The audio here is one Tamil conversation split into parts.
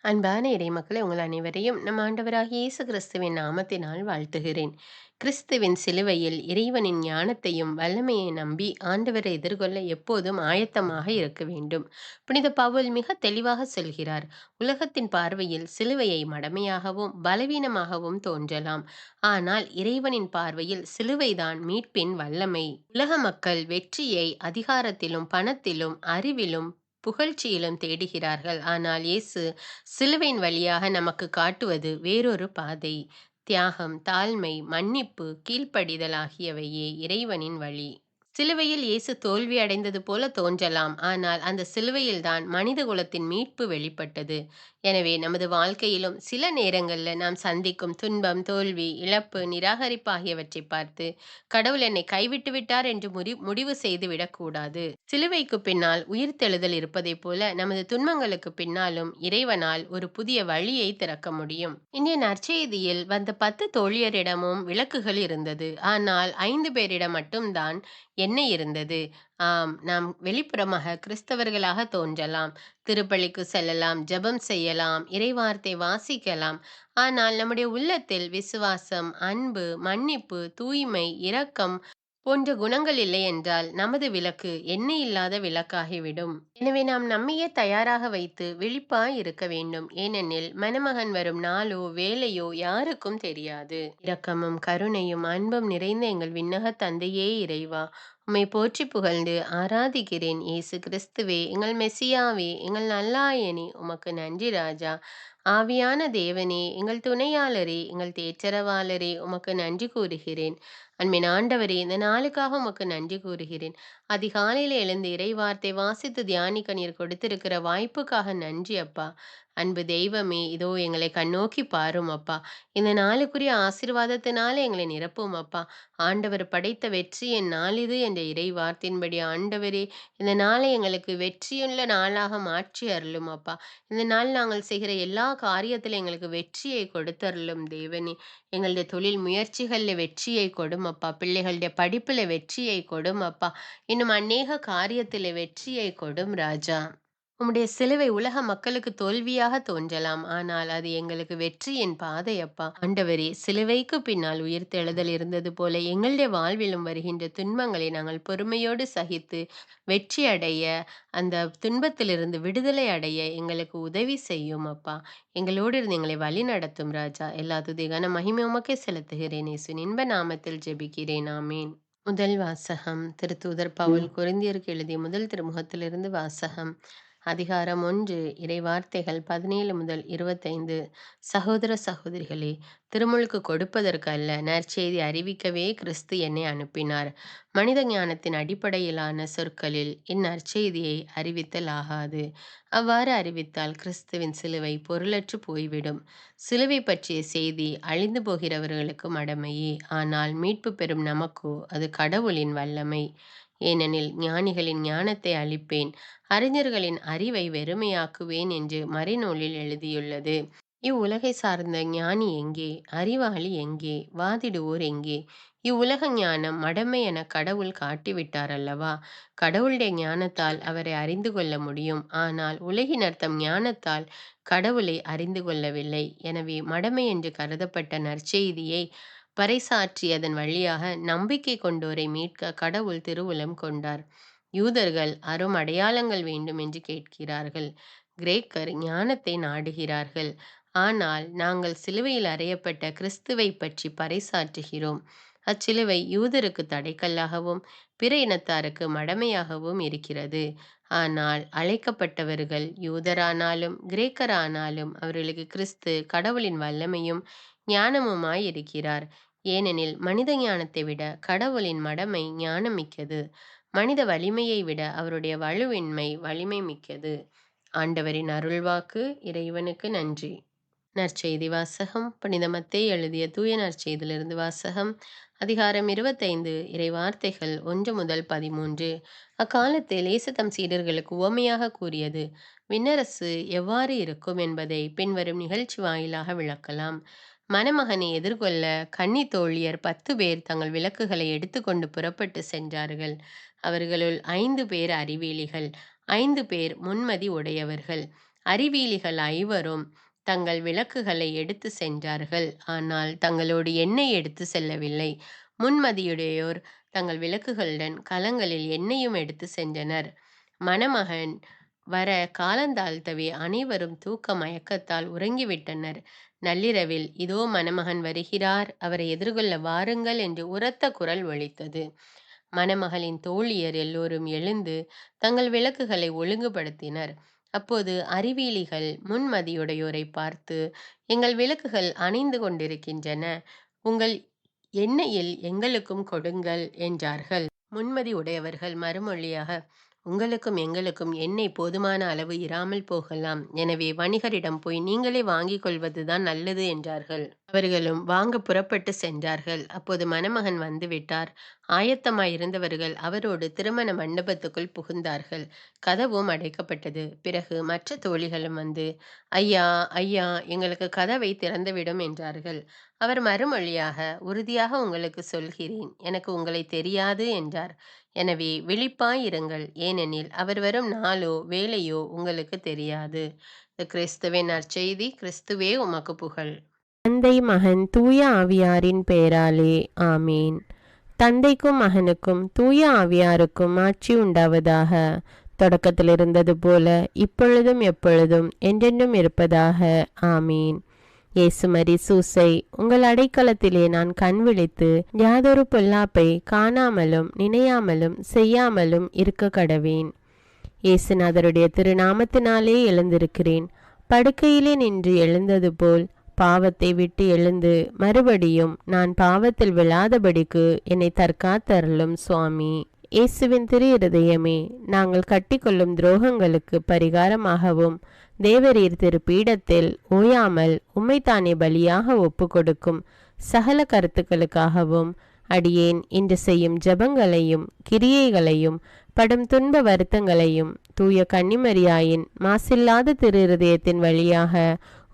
அன்பான இறைமக்களே, உங்கள் அனைவரையும் நம் ஆண்டவராகிய இயேசு கிறிஸ்துவின் நாமத்தினால் வாழ்த்துகிறேன். கிறிஸ்துவின் சிலுவையில் இறைவனின் ஞானத்தையும் வல்லமையை நம்பி ஆண்டவரை எதிர்கொள்ள எப்போதும் ஆயத்தமாக இருக்க வேண்டும். புனித பவுல் மிக தெளிவாக சொல்கிறார், உலகத்தின் பார்வையில் சிலுவையை மடமையாகவும் பலவீனமாகவும் தோன்றலாம். ஆனால் இறைவனின் பார்வையில் சிலுவைதான் மீட்பின் வல்லமை. உலக மக்கள் வெற்றியை அதிகாரத்திலும் பணத்திலும் அறிவிலும் புகழ்ச்சியிலும் தேடுகிறார்கள். ஆனால் இயேசு சிலுவையின் வழியாக நமக்கு காட்டுவது வேறொரு பாதை. தியாகம், தாழ்மை, மன்னிப்பு, கீழ்ப்படிதல் ஆகியவையே இறைவனின் வழி. சிலுவையில் இயேசு தோல்வி அடைந்தது போல தோன்றலாம், ஆனால் அந்த சிலுவையில்தான் மனித குலத்தின் மீட்பு வெளிப்பட்டது. எனவே நமது வாழ்க்கையிலும் சில நேரங்களில் நாம் சந்திக்கும் துன்பம், தோல்வி, இழப்பு, நிராகரிப்பு ஆகியவற்றை பார்த்து கடவுள் என்னை கைவிட்டு விட்டார் என்று முடிவு செய்து விடக்கூடாது. சிலுவைக்கு பின்னால் உயிர்த்தெழுதல் இருப்பதைப் போல நமது துன்பங்களுக்கு பின்னாலும் இறைவனால் ஒரு புதிய வழியை திறக்க முடியும். இன்றைய நற்செய்தியில் வந்த 10 தோழியரிடமும் விளக்குகள் இருந்தது, ஆனால் 5 பேரிடம் மட்டும்தான் எண்ணெய் இருந்தது. ஆம், நாம் வெளிப்புறமாக கிறிஸ்தவர்களாக தோன்றலாம், திருப்பலிக்கு செல்லலாம், ஜெபம் செய்யலாம், இறைவார்த்தை வாசிக்கலாம். ஆனால் நம்முடைய உள்ளத்தில் விசுவாசம், அன்பு, மன்னிப்பு, தூய்மை, இரக்கம் போன்ற குணங்கள் இல்லை என்றால் நமது விளக்கு எண்ணெய் இல்லாத விளக்காகிவிடும். எனவே நாம் நம்மையே தயாராக வைத்து விழிப்பாய் இருக்க வேண்டும். ஏனெனில் மணமகன் வரும் நாளோ வேலையோ யாருக்கும் தெரியாது. இரக்கமும் கருணையும் அன்பும் நிறைந்த எங்கள் விண்ணக தந்தையே இறைவா, உம்மை போற்றி புகழ்ந்து ஆராதிக்கிறேன். இயேசு கிறிஸ்துவே, எங்கள் மெசியாவே, எங்கள் நல்லாயனே, உமக்கு நன்றி ராஜா. ஆவியான தேவனே, எங்கள் துணையாளரே, எங்கள் தேற்றரவாளரே, உமக்கு நன்றி கூறுகிறேன். அன்பின் ஆண்டவரே, இந்த நாளுக்காக உமக்கு நன்றி கூறுகிறேன். அதிகாலையில் எழுந்து இறைவார்த்தை வாசித்து தியானிக்க நீர் கொடுத்திருக்கிற வாய்ப்புக்காக நன்றி அப்பா. அன்பு தெய்வமே, இதோ எங்களை கண்ணோக்கி பாரும் அப்பா. இந்த நாளுக்குரிய ஆசீர்வாதத்தினால எங்களை நிரப்பும் அப்பா. ஆண்டவர் படைத்த வெற்றியின் நாள் இது என்ற இறை வார்த்தையின்படி ஆண்டவரே, இந்த நாளை எங்களுக்கு வெற்றியுள்ள நாளாக மாற்றி அருளும் அப்பா. இந்த நாள் நாங்கள் செய்கிற எல்லா காரியத்திலும் எங்களுக்கு வெற்றியை கொடுத்தருளும் தேவனே. எங்களுடைய தொழில் முயற்சிகள்ல வெற்றியை கொடும் அப்பா. பிள்ளைகளுடைய படிப்புல வெற்றியை கொடும் அப்பா. இன்னும் அநேக காரியத்தில வெற்றியை கொடும் ராஜா. உம்முடைய சிலுவை உலக மக்களுக்கு தோல்வியாக தோன்றலாம், ஆனால் அது எங்களுக்கு வெற்றியின் பாதை அப்பா. ஆண்டவரே, சிலுவைக்கு பின்னால் உயிர்த்தெழுதல் இருந்தது போல எங்களுடைய வாழ்விலும் வருகின்ற துன்பங்களை நாங்கள் பொறுமையோடு சகித்து வெற்றி அடைய, அந்த துன்பத்திலிருந்து விடுதலை அடைய எங்களுக்கு உதவி செய்யும் அப்பா. எங்களோடு இருந்து எங்களை வழி நடத்தும் ராஜா. எல்லா துதிகான மகிமை உமக்கே செலுத்துகிறேன். இயேசுவின் இன்ப நாமத்தில் ஜெபிக்கிறேன். ஆமேன். முதல் வாசகம். திருத்தூதர் பவுல் கொரிந்தியருக்கு எழுதிய முதல் திருமுகத்திலிருந்து வாசகம். அதிகாரம் 1. இறைவார்த்தைகள் 17 முதல் 25. சகோதர சகோதரிகளே, திருமுழுக்கு கொடுப்பதற்கு அல்ல, நற்செய்தி அறிவிக்கவே கிறிஸ்து என்னை அனுப்பினார். மனித ஞானத்தின் அடிப்படையிலான சொற்களில் இந்நற்செய்தியை அறிவித்தல் ஆகாது. அவ்வாறு அறிவித்தால் கிறிஸ்துவின் சிலுவை பொருளற்று போய்விடும். சிலுவை பற்றிய செய்தி அழிந்து போகிறவர்களுக்கு மடமையே, ஆனால் மீட்பு பெறும் நமக்கோ அது கடவுளின் வல்லமை. ஏனெனில் ஞானிகளின் ஞானத்தை அழிப்பேன், அறிஞர்களின் அறிவை வெறுமையாக்குவேன் என்று மறைநூலில் எழுதியுள்ளது. இவ்வுலகை சார்ந்த ஞானி எங்கே? அறிவாளி எங்கே? வாதிடுவோர் எங்கே? இவ்வுலக ஞானம் மடமை என கடவுள் காட்டிவிட்டார் அல்லவா? கடவுளுடைய ஞானத்தால் அவரை அறிந்து கொள்ள முடியும். ஆனால் உலகினர் தம் ஞானத்தால் கடவுளை அறிந்து கொள்ளவில்லை. எனவே மடமை என்று கருதப்பட்ட நற்செய்தியை பறைசாற்றியதன் வழியாக நம்பிக்கை கொண்டோரை மீட்க கடவுள் திருவுளம் கொண்டார். யூதர்கள் அரும் அடையாளங்கள் வேண்டும் என்று கேட்கிறார்கள். கிரேக்கர் ஞானத்தை நாடுகிறார்கள். ஆனால் நாங்கள் சிலுவையில் அறையப்பட்ட கிறிஸ்துவை பற்றி பறைசாற்றுகிறோம். அச்சிலுவை யூதருக்கு தடைக்கல்லாகவும் பிற இனத்தாருக்கு மடமையாகவும் இருக்கிறது. ஆனால் அழைக்கப்பட்டவர்கள் யூதரானாலும் கிரேக்கரானாலும் அவர்களுக்கு கிறிஸ்து கடவுளின் வல்லமையும் ஞானமுமாய் இருக்கிறார். ஏனெனில் மனித ஞானத்தை விட கடவுளின் மடமை ஞானமிக்கது. மனித வலிமையை விட அவருடைய வலுவின்மை வலிமை மிக்கது. ஆண்டவரின் அருள்வாக்கு. இறைவனுக்கு நன்றி. நற்செய்தி வாசகம். புனித மத்தேயு எழுதிய தூய நற்செய்தியிலிருந்து வாசகம். அதிகாரம் 25. இறைவார்த்தைகள் 1 முதல் 13. அக்காலத்தில் இயேசு தம் சீடர்களுக்கு உவமையாக கூறியது, விண்ணரசு எவ்வாறு இருக்கும் என்பதை பின்வரும் நிகழ்ச்சி வாயிலாக விளக்கலாம். மணமகனை எதிர்கொள்ள கன்னி தோழியர் 10 பேர் தங்கள் விளக்குகளை எடுத்துக்கொண்டு புறப்பட்டு சென்றார்கள். அவர்களுள் 5 பேர் அறிவியலிகள், 5 பேர் முன்மதி உடையவர்கள். அறிவியலிகள் ஐவரும் தங்கள் விளக்குகளை எடுத்து சென்றார்கள். ஆனால் தங்களோடு எண்ணெய் எடுத்து செல்லவில்லை. முன்மதியுடையோர் தங்கள் விளக்குகளுடன் கலங்களில் எண்ணெயும் எடுத்து சென்றனர். மணமகன் வர காலந்தாழ்த்தவே அனைவரும் தூக்க மயக்கத்தால் உறங்கிவிட்டனர். நள்ளிரவில், இதோ மணமகன் வருகிறார், அவரை எதிர்கொள்ள வாருங்கள் என்று உரத்த குரல் ஒலித்தது. மணமகளின் தோழியர் எல்லோரும் எழுந்து தங்கள் விளக்குகளை ஒழுங்குபடுத்தினர். அப்போது அறிவியலிகள் முன்மதியுடையோரை பார்த்து, எங்கள் விளக்குகள் அணைந்து கொண்டிருக்கின்றன, உங்கள் எண்ணெயில் எங்களுக்கும் கொடுங்கள் என்றார்கள். முன்மதி உடையவர்கள் மறுமொழியாக, உங்களுக்கும் எங்களுக்கும் எண்ணெய் போதுமான அளவு இராமல் போகலாம். எனவே வணிகரிடம் போய் நீங்களே வாங்கிக் கொள்வதுதான் நல்லது என்றார்கள். அவர்களும் வாங்க புறப்பட்டு சென்றார்கள். அப்போது மணமகன் வந்துவிட்டார். ஆயத்தமாயிருந்தவர்கள் அவரோடு திருமண மண்டபத்துக்குள் புகுந்தார்கள். கதவும் அடைக்கப்பட்டது. பிறகு மற்ற தோழிகளும் வந்து, ஐயா, ஐயா, எங்களுக்கு கதவை திறந்துவிடும் என்றார்கள். அவர் மறுமொழியாக, உறுதியாக உங்களுக்கு சொல்கிறேன், எனக்கு உங்களை தெரியாது என்றார். எனவே விழிப்பாயிருங்கள், ஏனெனில் அவர் வரும் நாளோ வேலையோ உங்களுக்கு தெரியாது. இது கிறிஸ்துவின் நற்செய்தி. கிறிஸ்துவே உமக்கு புகழ். தந்தை, மகன், தூய ஆவியாரின் பெயராலே ஆமீன். தந்தைக்கும் மகனுக்கும் தூய ஆவியாருக்கும் ஆட்சி உண்டாவதாக. தொடக்கத்தில் இருந்தது போல இப்பொழுதும் எப்பொழுதும் என்றென்றும் இருப்பதாக ஆமீன். இயேசுமரி சூசை, உங்கள் அடைக்கலத்திலே நான் கண் விழித்து யாதொரு பொல்லாப்பை காணாமலும் நினையாமலும் செய்யாமலும் இருக்க கடவேன். இயேசுநாதருடைய திருநாமத்தினாலே எழுந்திருக்கிறேன். படுக்கையிலே நின்று எழுந்தது போல் பாவத்தை விட்டு எழுந்து மறுபடியும் நான் பாவத்தில் விழாதபடிக்கு என்னை தற்காத்தருளும் சுவாமி. இயேசுவின் திரு இருதயமே, நாங்கள் கட்டிக்கொள்ளும் துரோகங்களுக்கு பரிகாரமாகவும் தேவரீர் திரு பீடத்தில் ஓயாமல் உம்மைத்தானே பலியாக ஒப்பு கொடுக்கும் சகல கருத்துக்களுக்காகவும் அடியேன் இன்று செய்யும் ஜபங்களையும் கிரியைகளையும் படும் துன்ப வருத்தங்களையும் தூய கன்னிமரியாயின் மாசில்லாத திரு இருதயத்தின் வழியாக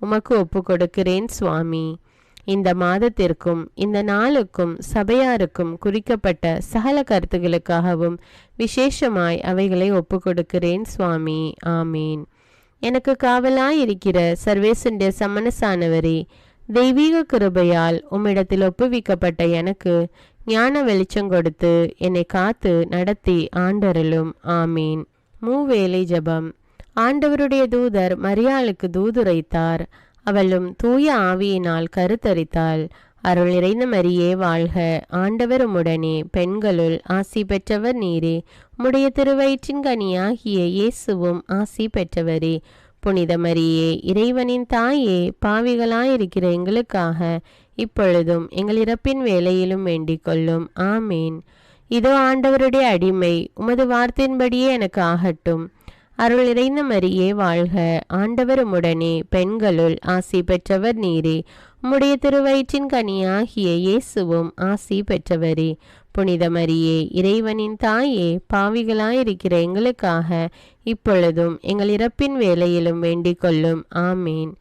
உமக்கு ஒப்பு கொடுக்கிறேன் சுவாமி. இந்த மாதத்திற்கும் இந்த நாளுக்கும் சபையாருக்கும் குறிக்கப்பட்ட சகல கருத்துகளுக்காகவும் விசேஷமாய் அவைகளை ஒப்பு கொடுக்கிறேன் சுவாமி. ஆமீன். எனக்கு காவலாயிருக்கிற சர்வேசுடைய சமனசானவரே, தெய்வீக கிருபையால் உம்மிடத்தில் ஒப்புவிக்கப்பட்ட எனக்கு ஞான வெளிச்சம் கொடுத்து என்னை காத்து நடத்தி ஆண்டருளும். ஆமீன். மூவேளை ஜபம். ஆண்டவருடைய தூதர் மரியாளுக்கு தூதுரைத்தார். அவளும் தூய ஆவியினால் கருத்தரித்தாள். அருள் நிறைந்த மரியே வாழ்க, ஆண்டவர் உம்முடனே, பெண்களுள் ஆசி பெற்றவர் நீரே, உம்முடைய திருவயிற்றின் கனியாகிய இயேசுவும் ஆசி பெற்றவரே. புனித மரியே, இறைவனின் தாயே, பாவிகளாயிருக்கிற எங்களுக்காக இப்பொழுதும் எங்கள் இறப்பின் வேளையிலும் வேண்டிக் கொள்ளும். ஆமீன். இதோ ஆண்டவருடைய அடிமை, உமது வார்த்தையின்படியே எனக்கு ஆகட்டும். அருள் நிறைந்த மரியே வாழ்க, ஆண்டவர் உம்முடனே, பெண்களுள் ஆசி பெற்றவர் நீரே, உம்முடைய திருவயிற்றின் கனியாகிய இயேசுவும் ஆசி பெற்றவரே. புனித மரியே, இறைவனின் தாயே, பாவிகளாயிருக்கிற எங்களுக்காக இப்பொழுதும் எங்கள் இறப்பின் வேளையிலும் வேண்டிக் கொள்ளும். ஆமீன்.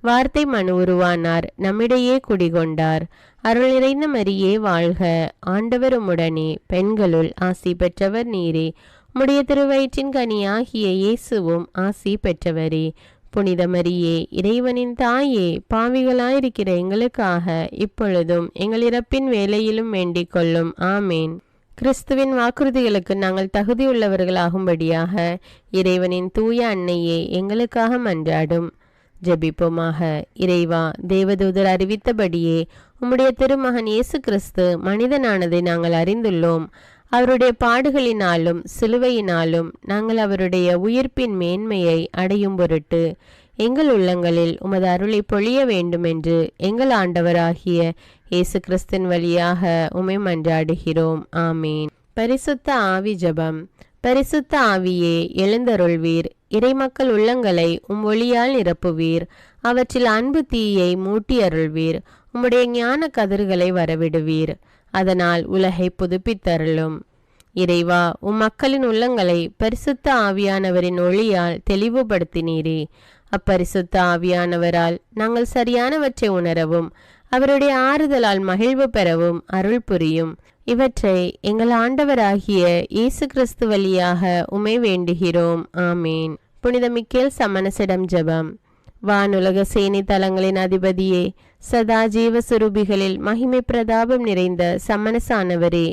வார்த்தை மனு உருவானார், நம்மிடையே குடிகொண்டார். அருள் நிறைந்த மரியே வாழ்க, ஆண்டவர் உம்முடனே, பெண்களுள் ஆசி பெற்றவர் நீரே, உம்முடைய திருவயிற்றின் கனியாகிய இயேசுவும் ஆசி பெற்றவரே. புனித மரியே, இறைவனின் தாயே, பாவிகளாயிருக்கிற எங்களுக்காக இப்பொழுதும் எங்கள் இறப்பின் வேளையிலும் வேண்டிக் கொள்ளும். ஆமேன். கிறிஸ்துவின் வாக்குறுதிகளுக்கு நாங்கள் தகுதியுள்ளவர்களாகும்படியாக இறைவனின் தூய அன்னையே எங்களுக்காக மன்றாடும். ஜெபிப்போமாக. இறைவா, தேவதூதர் அறிவித்தபடியே உம்முடைய திருமகன் இயேசு கிறிஸ்து மனிதனானதை நாங்கள் அறிந்துள்ளோம். அவருடைய பாடுகளினாலும் சிலுவையினாலும் நாங்கள் அவருடைய உயிர்ப்பின் மேன்மையை அடையும் பொருட்டு எங்கள் உள்ளங்களில் உமது அருளை பொழிய வேண்டுமென்று எங்கள் ஆண்டவராகிய இயேசு கிறிஸ்தின் வழியாக உம்மை மன்றாடுகிறோம். ஆமீன். பரிசுத்த ஆவி ஜெபம். பரிசுத்த ஆவியே, எழுந்தருள்வீர். இறைமக்கள் உள்ளங்களை ஒளியால் நிரப்புவீர். அவற்றில் அன்பு தீயை மூட்டி அருள்வீர். உம்முடைய ஞான கதிர்களை வரவிடுவீர். அதனால் உலகை புதுப்பித்தருளும். இறைவா, மக்களின் உள்ளங்களை பரிசுத்த ஆவியானவரின் ஒளியால் தெளிவுபடுத்தினீரே. அப்பரிசுத்த ஆவியானவரால் நாங்கள் சரியானவற்றை உணரவும் அவருடைய ஆறுதலால் மகிழ்வு பெறவும் அருள் புரியும். இவற்றை எங்கள் ஆண்டவராகிய இயேசு கிறிஸ்து வழியாக உம்மை வேண்டுகிறோம். ஆமீன். புனித மிக்கேல் சமணசிடம் ஜெபம். வானுலக சேனை தலங்களின் அதிபதியே, சதா ஜீவ சுரூபிகளில் மகிமை பிரதாபம் நிறைந்த சமணசானவரே,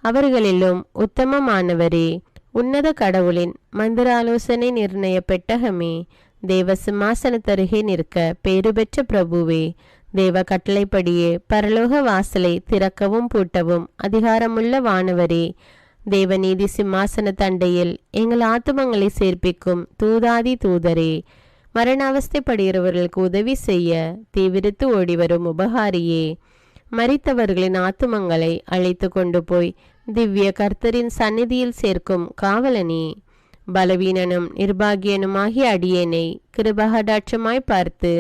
அவர்களிலும் உத்தமமானவரே, உன்னத கடவுளின் மந்திராலோசனை நிர்ணய பெட்டகமே, தேவ சிம்மாசனத்தருகே நிற்க பேறு பெற்ற பிரபுவே, தேவ கட்டளைப்படியே பரலோக வாசலை திறக்கவும் பூட்டவும் அதிகாரமுள்ள வானவரே, தேவநீதி சிம்மாசன தண்டையில் எங்கள் ஆத்துமங்களை சேர்ப்பிக்கும் தூதாதி தூதரே, மரண அவஸ்தைப்படுகிறவர்களுக்கு உதவி செய்ய தீவிரித்து ஓடிவரும் உபகாரியே, மரித்தவர்களின் ஆத்துமங்களை அழைத்து கொண்டு போய் திவ்ய கர்த்தரின் சந்நிதியில் சேர்க்கும் காவலனே, பலவீனனும் நிர்பாகியனுமாகிய அடியேனை கிருபகடாட்சமாய் பார்த்து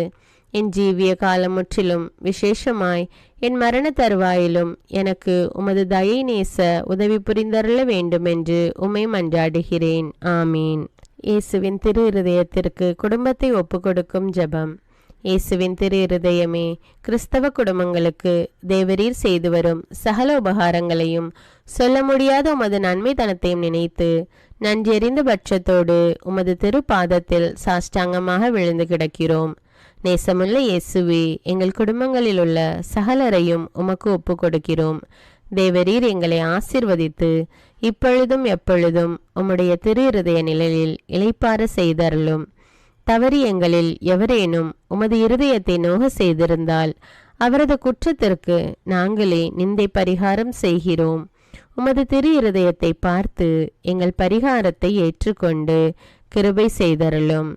என் ஜீவிய காலம் முற்றிலும் விசேஷமாய் என் மரண தருவாயிலும் எனக்கு உமது தயை நேச உதவி புரிந்தருள வேண்டுமென்று உம்மை மன்றாடுகிறேன். ஆமீன். இயேசுவின் திரு இருதயத்திற்கு குடும்பத்தை ஒப்புக்கொடுக்கும் ஜெபம். இயேசுவின் திரு இருதயமே, கிறிஸ்தவ குடும்பங்களுக்கு தேவரீர் செய்து வரும் சகல உபகாரங்களையும் சொல்ல முடியாத உமது நன்மைத்தனத்தையும் நினைத்து நன்றியறிந்த பட்சத்தோடு உமது திரு பாதத்தில் சாஷ்டாங்கமாக விழுந்து கிடக்கிறோம். நேசமுள்ள இயேசுவே, எங்கள் குடும்பங்களில் உள்ள சகலரையும் உமக்கு ஒப்பு கொடுக்கிறோம். தேவரீர் எங்களை ஆசீர்வதித்து இப்பொழுதும் எப்பொழுதும் உம்முடைய திரு இருதய நிழலில் இளைப்பாற செய்தருளும். தவறி எங்களில் எவரேனும் உமது இருதயத்தை நோக செய்திருந்தால் அவரது குற்றத்திற்கு நாங்களே நிந்தை பரிகாரம் செய்கிறோம். உமது திரு இருதயத்தை பார்த்து எங்கள் பரிகாரத்தை ஏற்றுக்கொண்டு கிருபை செய்தருளும்.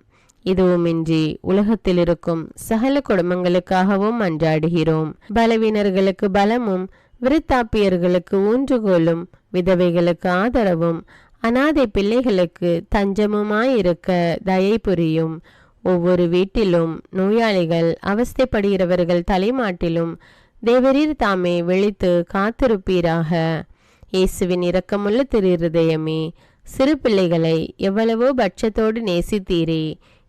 இதுவுமின்றி உலகத்தில் இருக்கும் சகல குடும்பங்களுக்காகவும் மன்றாடுகிறோம். பலவீனர்களுக்கு பலமும், விருத்தாப்பியர்களுக்கு ஊன்றுகோலும், விதவைகளுக்கு ஆதரவும், அனாதை பிள்ளைகளுக்கு தஞ்சமுமாயிருக்க தயை புரியும். ஒவ்வொரு வீட்டிலும் நோயாளிகள் அவஸ்தைப்படுகிறவர்கள் தலைமாட்டிலும் தேவரீர் தாமே விழித்து காத்திருப்பீராக. இயேசுவின் இரக்கமுள்ள திரு இருதயமே, சிறு பிள்ளைகளை எவ்வளவோ பட்சத்தோடு நேசித்தீரே.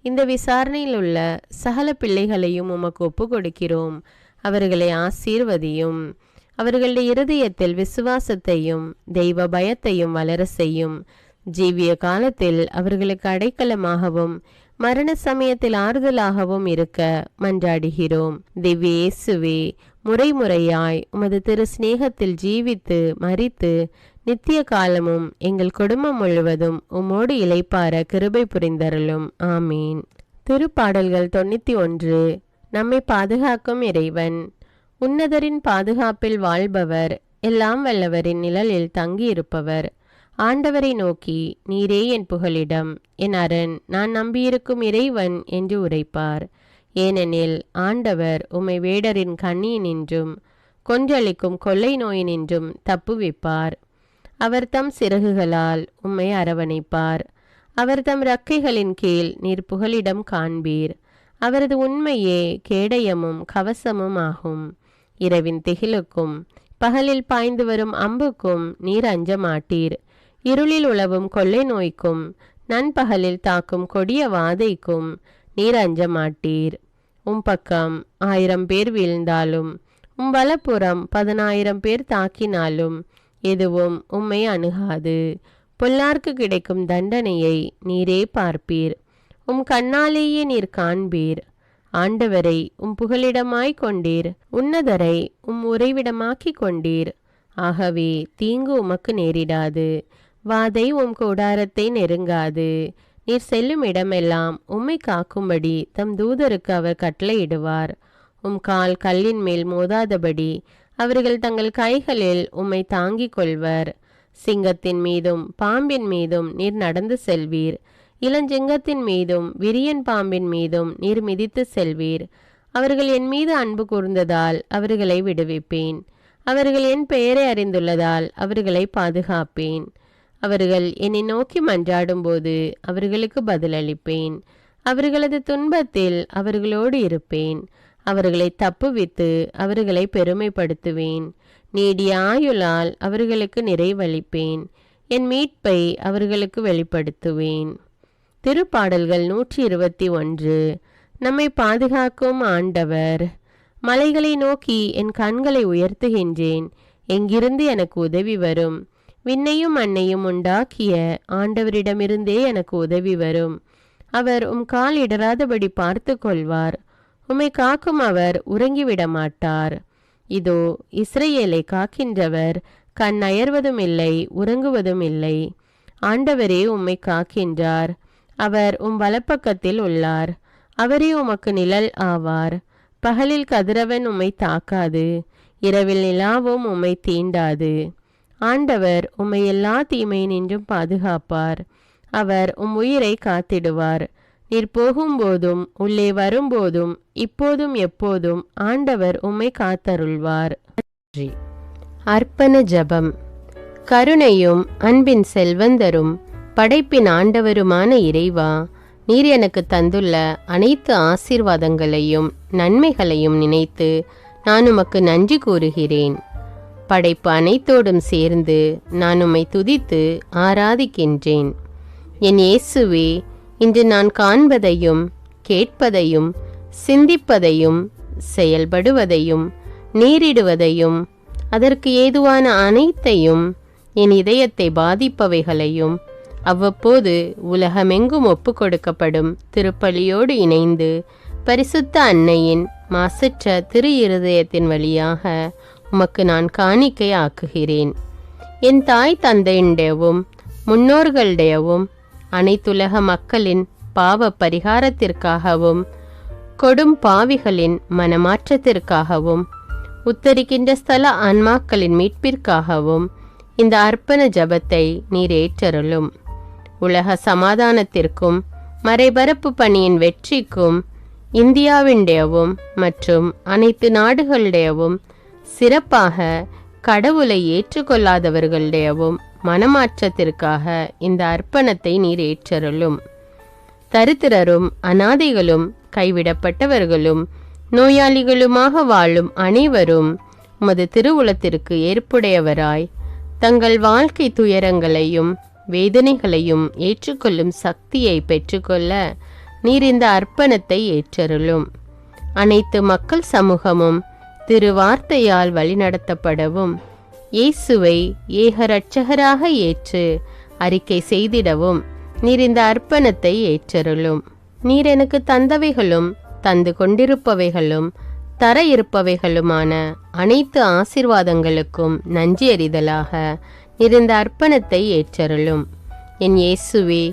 இந்த விசாரணையில் உள்ள சகல பிள்ளைகளையும் உமக்கு ஒப்பு கொடுக்கிறோம். அவர்களை ஆசீர்வதியும். அவர்களுடைய இருதயத்தில் விசுவாசத்தையும் தெய்வ பயத்தையும் வளர செய்யும். ஜீவிய காலத்தில் அவர்களுக்கு அடைக்கலமாகவும் மரண சமயத்தில் ஆறுதலாகவும் இருக்க மன்றாடுகிறோம். திவ்ய இயேசுவே, முறைமுறையாய் உமது திரு சிநேகத்தில் ஜீவித்து மரித்து நித்திய காலமும் எங்கள் குடும்பம் முழுவதும் உம்மோடு இளைப்பார கிருபை புரிந்தருளும். ஆமீன். திருப்பாடல்கள் 91. நம்மை பாதுகாக்கும் இறைவன். உன்னதரின் பாதுகாப்பில் வாழ்பவர், எல்லாம் வல்லவரின் நிழலில் தங்கியிருப்பவர். ஆண்டவரை நோக்கி, நீரே என் புகலிடம், என் அரண், நான் நம்பியிருக்கும் இறைவன் என்று உரைப்பார். ஏனெனில் ஆண்டவர் உம்மை வேடரின் கண்ணியினின்றும் கொன்றளிக்கும் கொள்ளை நோயினின்றும் தப்புவிப்பார். அவர் தம் சிறகுகளால் உம்மை அரவணைப்பார். அவர் தம் இறக்கைகளின் கீழ் நீர் புகலிடம் காண்பீர். அவரது உண்மையே கேடயமும் கவசமும் ஆகும். இரவின் திகிலுக்கும் பகலில் பாய்ந்து வரும் அம்புக்கும் நீர் அஞ்ச மாட்டீர். இருளில் உலவும் கொள்ளை நோய்க்கும் நண்பகலில் தாக்கும் கொடிய வாதைக்கும் நீர் அஞ்ச மாட்டீர். பக்கம் 1000 பேர் வீழ்ந்தாலும் வலப்புறம் 10,000 பேர் தாக்கினாலும் எதுவும் உம்மை அணுகாது. பொல்லார்க்கு கிடைக்கும் தண்டனையை நீரே பார்ப்பீர். கண்ணாலேயே நீர் காண்பீர். ஆண்டவரை புகலிடமாய் கொண்டீர். உன்னதரை உறைவிடமாக்கி கொண்டீர். ஆகவே தீங்கு உமக்கு நேரிடாது. வாதை கூடாரத்தை நெருங்காது. நீர் செல்லும் இடமெல்லாம் உம்மை காக்கும்படி தம் தூதருக்கு அவர் கட்டளையிடுவார். கால் கல்லின் மேல் மோதாதபடி அவர்கள் தங்கள் கைகளில் உம்மை தாங்கிக் கொள்வர். சிங்கத்தின் மீதும் பாம்பின் மீதும் நீர் நடந்து செல்வீர். இளஞ்சிங்கத்தின் மீதும் விரியன் பாம்பின் மீதும் நீர் மிதித்து செல்வீர். அவர்கள் என் மீது அன்பு கூர்ந்ததால் அவர்களை விடுவிப்பேன். அவர்கள் என் பெயரை அறிந்துள்ளதால் அவர்களை பாதுகாப்பேன். அவர்கள் என்னை நோக்கி மன்றாடும் போது அவர்களுக்கு பதிலளிப்பேன். அவர்களது துன்பத்தில் அவர்களோடு இருப்பேன். அவர்களை தப்புவித்து அவர்களை பெருமைப்படுத்துவேன். நீடிய ஆயுளால் அவர்களுக்கு நிறைவளிப்பேன். என் மீட்பை அவர்களுக்கு வெளிப்படுத்துவேன். திருப்பாடல்கள் 121. நம்மை பாதுகாக்கும் ஆண்டவர். மலைகளை நோக்கி என் கண்களை உயர்த்துகின்றேன். எங்கிருந்து எனக்கு உதவி வரும்? விண்ணையும் மண்ணையும் உண்டாக்கிய ஆண்டவரிடமிருந்தே எனக்கு உதவி வரும். அவர் கால் இடராதபடி பார்த்து கொள்வார். உம்மை காக்கும் அவர் உறங்கிவிட மாட்டார். இதோ இஸ்ரவேலை காக்கின்றவர் கண் அயர்வதும் இல்லை, உறங்குவதும் இல்லை. ஆண்டவரே உம்மை காக்கின்றார். அவர் வலப்பக்கத்தில் உள்ளார். அவரே உமக்கு நிழல் ஆவார். பகலில் கதிரவன் உம்மை தாக்காது, இரவில் நிலாவும் உம்மை தீண்டாது. ஆண்டவர் உம்மை எல்லா தீமையினின்றும் பாதுகாப்பார். அவர் உயிரை காத்திடுவார். நீர் போகும்போதும் உள்ளே வரும்போதும் இப்போதும் எப்போதும் ஆண்டவர் உம்மை காத்தருள்வார். அர்ப்பண ஜபம். கருணையும் அன்பின் செல்வந்தரும் படைப்பின் ஆண்டவருமான இறைவா, நீர் எனக்கு தந்துள்ள அனைத்து ஆசீர்வாதங்களையும் நன்மைகளையும் நினைத்து நான் உமக்கு நன்றி கூறுகிறேன். படைப்பு அனைத்தோடும் சேர்ந்து நான் உம்மை துதித்து ஆராதிக்கின்றேன். என் இயேசுவே, இன்று நான் காண்பதையும் கேட்பதையும் சிந்திப்பதையும் செயல்படுவதையும் நேரிடுவதையும் அதற்கு ஏதுவான அனைத்தையும் என் இதயத்தை பாதிப்பவைகளையும் அவ்வப்போது உலகமெங்கும் ஒப்பு கொடுக்கப்படும் திருப்பலியோடு இணைந்து பரிசுத்த அன்னையின் மாசற்ற திரு இருதயத்தின் வழியாக உமக்கு நான் காணிக்கை ஆக்குகிறேன். என் தாய் தந்தையுடையவும் முன்னோர்களுடையவும் அனைத்துலக மக்களின் பாவ பரிகாரத்திற்காகவும் கொடும் பாவிகளின் மனமாற்றத்திற்காகவும் உத்தரிக்கின்ற ஸ்தல ஆன்மாக்களின் மீட்பிற்காகவும் இந்த அர்ப்பண ஜபத்தை நீர் ஏற்றருளும். உலக சமாதானத்திற்கும் மறைபரப்பு பணியின் வெற்றிக்கும் இந்தியாவின்டையவும் மற்றும் அனைத்து நாடுகளுடையவும் சிறப்பாக கடவுளை ஏற்றுக்கொள்ளாதவர்களுடையவும் மனமாற்றத்திற்காக இந்த அர்ப்பணத்தை நீர் ஏற்றருளும். தரித்திரரும் அனாதைகளும் கைவிடப்பட்டவர்களும் நோயாளிகளுமாக வாழும் அனைவரும் உமது திருவுளத்திற்கு ஏற்புடையவராய் தங்கள் வாழ்க்கை துயரங்களையும் வேதனைகளையும் ஏற்றுக்கொள்ளும் சக்தியை பெற்றுக்கொள்ள நீர் இந்த அர்ப்பணத்தை ஏற்றருளும். அனைத்து மக்கள் சமூகமும் திருவார்த்தையால் வழிநடத்தப்படவும் இயேசுவை ஏக இரட்சகராக ஏற்று அறிக்கை செய்திடவும் நீர் இந்த அர்ப்பணத்தை ஏற்றருளும். நீர் எனக்கு தந்தவைகளும் தந்து கொண்டிருப்பவைகளும் தர இருப்பவைகளுமான அனைத்து ஆசீர்வாதங்களுக்கும் நன்றி அறிதலாக நீர் இந்த அர்ப்பணத்தை ஏற்றருளும். என் இயேசுவே,